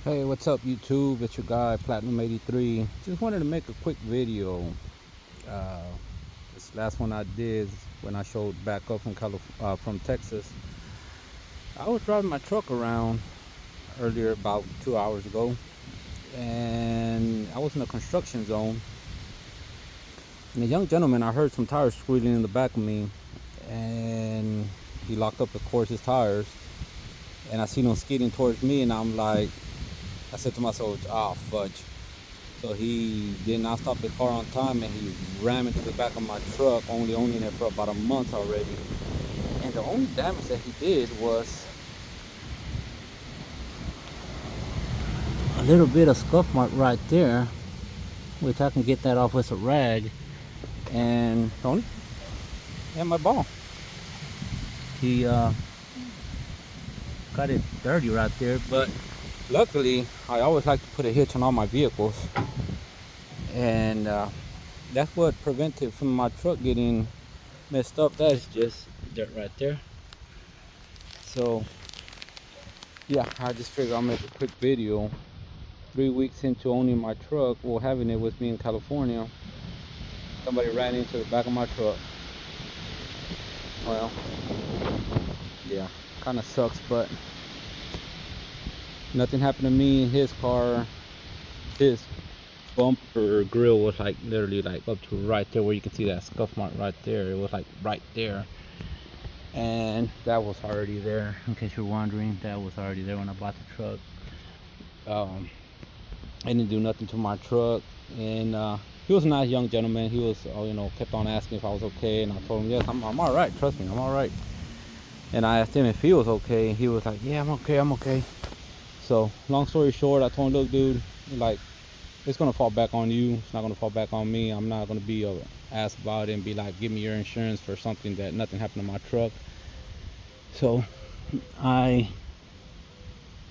Hey, what's up YouTube? It's your guy Platinum 83. Just wanted to make a quick video. Uh, this last one I did when I showed back up from Texas. I was driving my truck around earlier about 2 hours ago, and I was in a construction zone. And a young gentleman, I heard some tires squealing in the back of me, and he locked up, of course, his tires. And I seen him skidding towards me, and I said to myself, "Ah, fudge." So he did not stop his car on time, and he rammed into the back of my truck, only owning it for about a month already. And the only damage that he did was a little bit of scuff mark right there, which I can get that off with a rag. And Tony, and my ball. He got it dirty right there, but luckily I always like to put a hitch on all my vehicles, and that's what prevented from my truck getting messed up. That is just dirt right there. So yeah, I just figured I'll make a quick video. 3 weeks into owning my truck, well, having it with me in California, somebody ran into the back of my truck. Well, yeah, kind of sucks, but nothing happened to me. His car, his bumper grill was like literally like up to right there where you can see that scuff mark right there. It was like right there, and that was already there. In case you're wondering, that was already there when I bought the truck. I didn't do nothing to my truck, and he was a nice young gentleman. He was, kept on asking if I was okay, and I told him, yes, I'm all right. Trust me, I'm all right. And I asked him if he was okay. He was like, yeah, I'm okay. So, long story short, I told him, look, dude, like, it's gonna fall back on you. It's not gonna fall back on me. I'm not gonna be a ass about it and be like, give me your insurance for something that nothing happened to my truck. So, I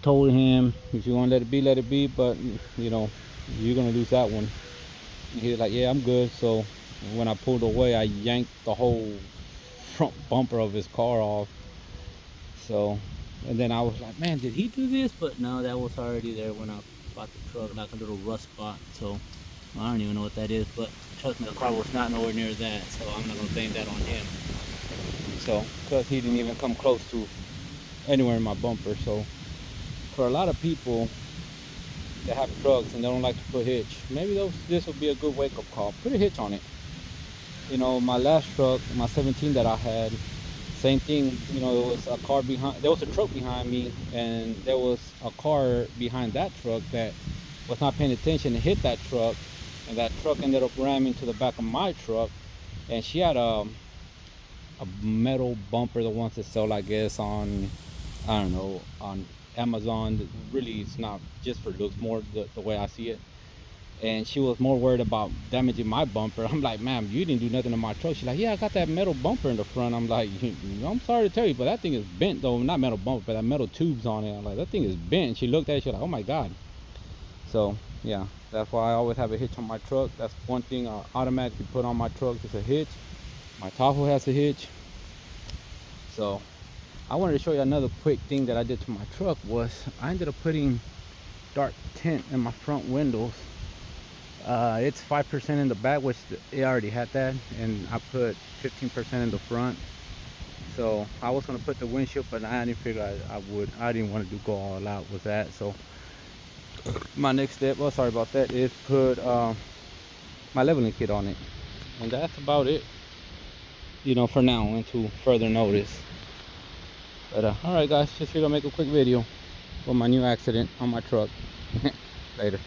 told him, if you want to let it be, but you're gonna lose that one. And he was like, yeah, I'm good. So when I pulled away, I yanked the whole front bumper of his car off. So, and then I was like, man, did he do this? But no, that was already there when I bought the truck, like a little rust spot. So I don't even know what that is, but trust me, the car was not nowhere near that. So I'm not gonna blame that on him. So, because he didn't even come close to anywhere in my bumper. So for a lot of people that have trucks and they don't like to put hitch, maybe this would be a good wake-up call. Put a hitch on it. My last truck, my 17 that I had, same thing. There was a car behind, there was a truck behind me, and there was a car behind that truck that was not paying attention and hit that truck, and that truck ended up ramming to the back of my truck. And she had a metal bumper, the ones that sell, I guess, on, I don't know, on Amazon. Really, it's not just for looks, more the way I see it. And she was more worried about damaging my bumper. I'm like, ma'am, you didn't do nothing to my truck. She's like, yeah, I got that metal bumper in the front. I'm like, I'm sorry to tell you, but that thing is bent though. Not metal bumper, but that metal tubes on it. I'm like, that thing is bent. And she looked at it, she's like, oh my God. So yeah, that's why I always have a hitch on my truck. That's one thing I automatically put on my truck, is a hitch. My Tahoe has a hitch. So I wanted to show you another quick thing that I did to my truck. Was I ended up putting dark tint in my front windows. It's 5% in the back, which it already had that, and I put 15% in the front. So I was gonna put the windshield, but I didn't figure I didn't want to go all out with that. So my next step, well, sorry about that, is put my leveling kit on it, and that's about it. For now, until further notice. But all right, guys, just figured I'll make a quick video for my new accident on my truck. Later.